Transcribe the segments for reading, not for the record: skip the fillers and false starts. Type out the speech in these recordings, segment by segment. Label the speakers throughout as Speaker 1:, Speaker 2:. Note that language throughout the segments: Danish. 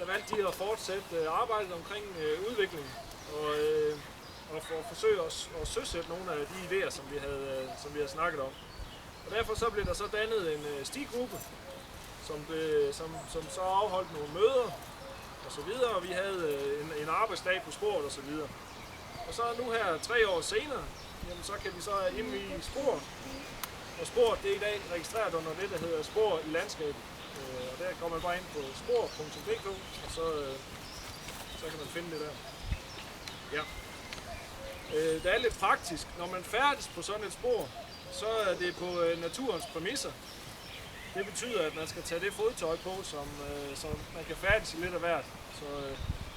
Speaker 1: der valgte de at fortsætte arbejdet omkring udvikling og for at forsøge at søsætte nogle af de idéer, som vi havde snakket om. Og derfor så blev der så dannet en stigruppe, som så afholdt nogle møder og så videre, og vi havde en arbejdsdag på sporet og så videre. Og så nu her 3 år senere, jamen så kan vi så ind i sporet. Og sporet det er i dag registreret under det, der hedder Spor i landskabet. Og der går man bare ind på spor.dk, og så kan man finde det der. Ja. Det er lidt praktisk. Når man færdes på sådan et spor, så er det på naturens præmisser. Det betyder, at man skal tage det fodtøj på, som man kan færdes i lidt af hvert.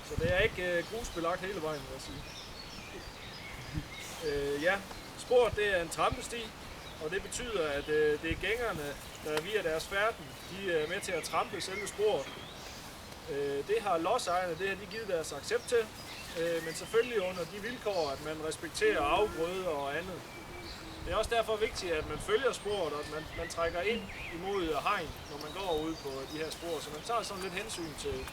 Speaker 1: Så det er ikke grusbelagt hele vejen, vil jeg sige. Ja, sporet det er en trampesti, og det betyder, at det er gængerne, der via deres færden, de er med til at trampe selve sporet. Det har lodsejerne, det har de givet deres accept til, men selvfølgelig under de vilkår, at man respekterer afgrøder og andet. Det er også derfor vigtigt, at man følger sporet, og at man trækker ind imod hegn, når man går ud på de her spor, så man tager sådan lidt hensyn til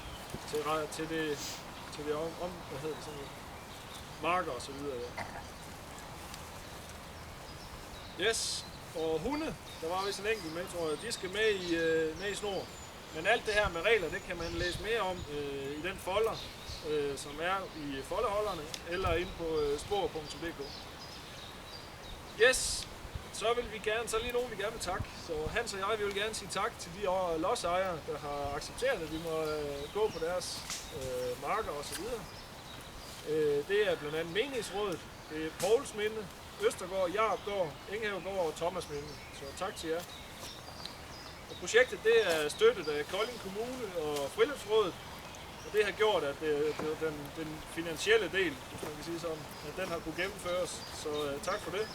Speaker 1: det om hvad hedder det, sådan marker og så videre. Ja. Yes, og hunde, der var vist en enkelt med, tror jeg, de skal med i snor. Men alt det her med regler, det kan man læse mere om i den folder, som er i folderholderne, eller inde på spor.dk. Yes, så vil vi gerne, så lige nogen vi gerne vil takke. Så Hans og jeg vil gerne sige tak til de lodsejere, der har accepteret, at vi må gå på deres marker og så videre. Det er blandt andet menighedsrådet, det er Poulsminde, Østergaard, Jarpgård, Engehavegård og Thomasminde. Så tak til jer. Og projektet det er støttet af Kolding Kommune og Friluftsrådet, og det har gjort, at den finansielle del, hvis man kan sige sådan, at den har kunne gennemføres. Så tak for det.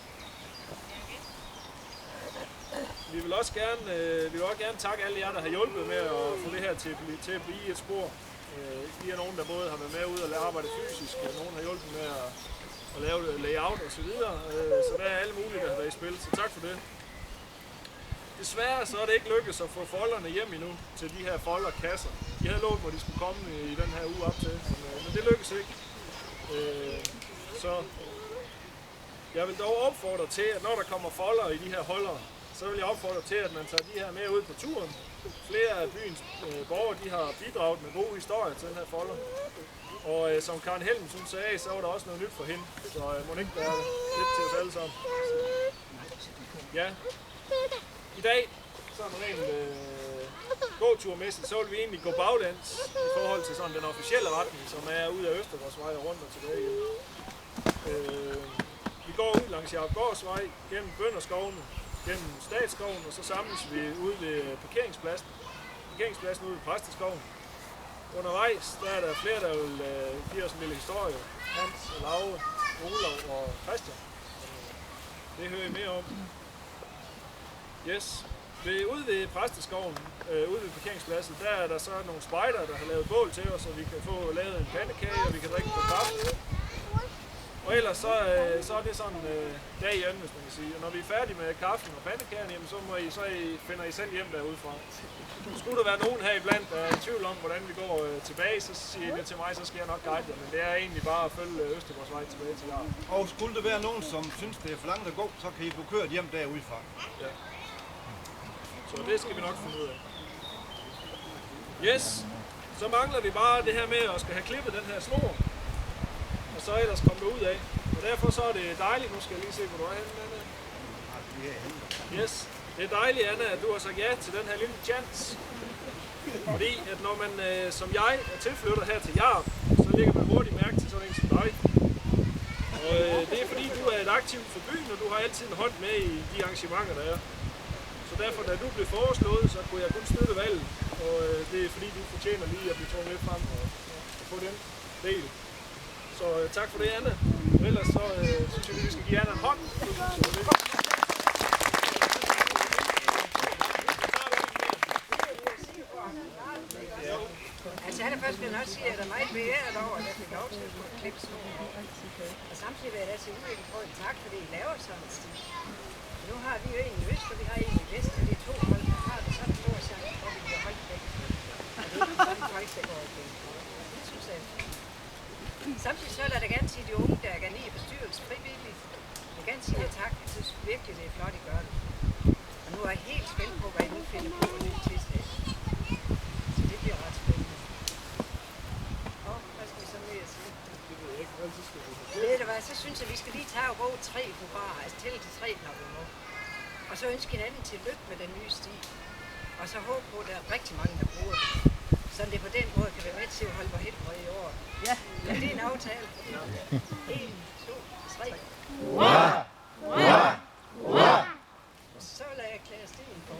Speaker 1: Vi vil også gerne takke alle jer, der har hjulpet med at få det her til at blive et spor. I er nogen, der både har været med ud og arbejde fysisk, og nogen har hjulpet med at lave layout og så videre. Så der er alle mulige, der har været i spil, så tak for det. Desværre så er det ikke lykkedes at få folderne hjem endnu til de her folderkasser. De havde lovet, hvor de skulle komme i den her uge op til, men det lykkedes ikke. Så jeg vil dog opfordre til, at når der kommer folder i de her holder, så vil jeg opfordre til, at man tager de her med ud på turen. Flere af byens borgere de har bidraget med gode historier til den her folder. Og som Karen Helmsen sagde, så var der også noget nyt for hende. Så må ikke være lidt til os alle sammen. Ja. I dag, så er det rent gåturmæssigt, så vil vi egentlig gå baglæns i forhold til sådan den officielle retning, som er ud af Østergårdsvej og rundt og tilbage igen. Vi går ud langs Jarpgårdsvej, gennem Bønderskovene, gennem Statsskoven, og så samles vi ud ved parkeringspladsen ude ved Præsteskoven. Undervejs, der er der flere, der vil give os en lille historie. Hans, Lauge, Olav og Christian. Det hører I mere om. Yes. Ude ved Præsteskoven, ude ved parkeringspladsen, der er der så nogle spejdere, der har lavet bål til os, så vi kan få lavet en pandekage, og vi kan drikke på kaffe. Og ellers så er det sådan dag i anden, hvis man kan sige. Og når vi er færdige med kaffen og pandekagen, jamen, så finder I selv hjem derudefra. Skulle der være nogen her iblandt, der er i tvivl om, hvordan vi går tilbage, så siger I det til mig, så skal jeg nok guide jer. Men det er egentlig bare at følge Østergårdsvej tilbage til jer.
Speaker 2: Og skulle der være nogen, som synes, det er for langt at gå, så kan I få kørt hjem derudefra.
Speaker 1: Ja. Så det skal vi nok finde ud af. Yes, så mangler vi bare det her med at skal have klippet den her snor. Og så ellers komme ud af. Og derfor så er det dejligt, nu skal jeg lige se, hvor du er henne, Anna. Yes, det er dejligt, Anna, at du har sagt ja til den her lille chance. Fordi at når man, som jeg, er tilflytter her til Jarp, så lægger man hurtigt mærke til sådan en som dig. Og det er fordi, du er et aktivt for byen, og du har altid en hånd med i de arrangementer, der er. Så derfor, da du blev foreslået, så kunne jeg kun støtte valget. Og det er fordi, du fortjener lige at blive trukket lidt frem og få den del. Så tak for det, Anna. Og ellers så synes jeg, vi skal give Anna en hånd.
Speaker 3: Altså allerførst vil jeg også sige, at jeg er meget beæret over, at jeg fik lov til at få klippe snor. Og samtidig vil jeg da sige udviklingsrådet tak, fordi I laver sådan en stil. Nu har vi jo en i øst, og vi har en i vest, og det er 2 hold, der har det sådan en stor chance, hvor vi bliver holdt begge. Og det er sådan faktisk, der går igen. Det synes jeg. Samtidig så vil jeg da gerne sige de unge, der er gerne i bestyrelse frivilligt. Jeg vil gerne sige jer tak. Jeg synes virkelig, det er flot, I gør det. Og nu er jeg helt spændt på, hvad I nu finder på at nye tiltag. Så det bliver ret spændende. Og hvad skal vi så mere sige?
Speaker 1: Det ved jeg ikke, hvad så skal vi have.
Speaker 3: Ved du hvad, så synes jeg, vi skal lige tage og råbe 3 på bar, altså tælle til 3, når vi må. Og så ønske hinanden til lykke med den nye sti. Og så håbe på, at der er rigtig mange, der bruger det. Så det på den måde kan være med til at holde mig helt i år. Ja, det er en aftale. 1, 2, 3.
Speaker 4: Hurra! Hurra! Hurra!
Speaker 3: Så vil jeg erklære stien på.